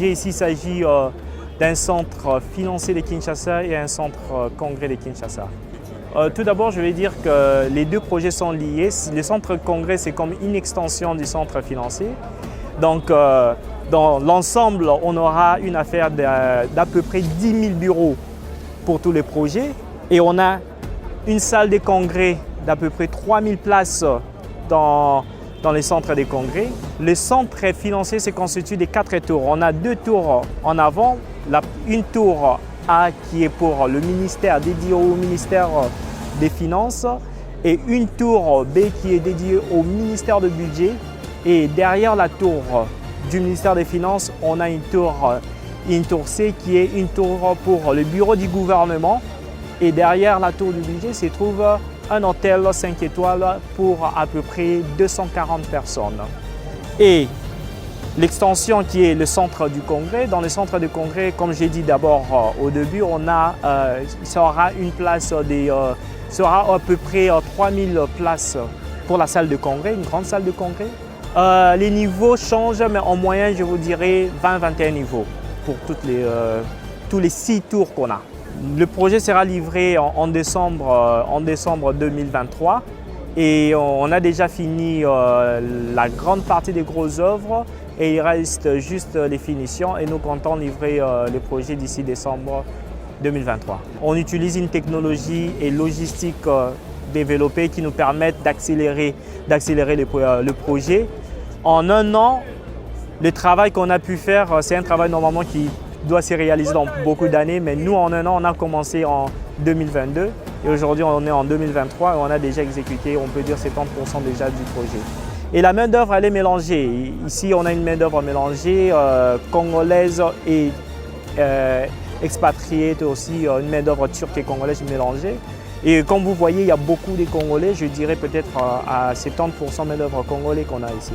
projet ici, il s'agit d'un centre financier de Kinshasa et un centre congrès de Kinshasa. Tout d'abord, je vais dire que les deux projets sont liés. Le centre congrès, c'est comme une extension du centre financier. Donc, dans l'ensemble, on aura une affaire d'à peu près 10 000 bureaux pour tous les projets. Et on a une salle de congrès d'à peu près 3 000 places dans les centres des congrès. Le centre financier se constitue de 4 tours. On a 2 tours en avant. Une tour A qui est pour le ministère, dédié au ministère des Finances, et une tour B qui est dédiée au ministère du Budget. Et derrière la tour du ministère des Finances, on a une tour C qui est une tour pour le bureau du gouvernement. Et derrière la tour du budget se trouve un hôtel 5 étoiles pour à peu près 240 personnes. Et l'extension qui est le centre du congrès. Dans le centre du congrès, comme j'ai dit d'abord au début, sera à peu près 3000 places pour la salle de congrès, une grande salle de congrès. Les niveaux changent, mais en moyenne, je vous dirais 20-21 niveaux pour tous les 6 tours qu'on a. Le projet sera livré en décembre 2023 et on a déjà fini la grande partie des grosses œuvres et il reste juste les finitions et nous comptons livrer le projet d'ici décembre 2023. On utilise une technologie et logistique développée qui nous permettent d'accélérer le projet. En un an, le travail qu'on a pu faire, c'est un travail normalement qui doit se réaliser dans beaucoup d'années, mais nous, en un an, on a commencé en 2022 et aujourd'hui, on est en 2023 et on a déjà exécuté, on peut dire 70% déjà du projet. Et la main-d'œuvre, elle est mélangée. Ici, on a une main-d'œuvre mélangée, congolaise et expatriée, aussi une main-d'œuvre turque et congolaise mélangée. Et comme vous voyez, il y a beaucoup de Congolais, je dirais peut-être à 70% main-d'œuvre congolais qu'on a ici.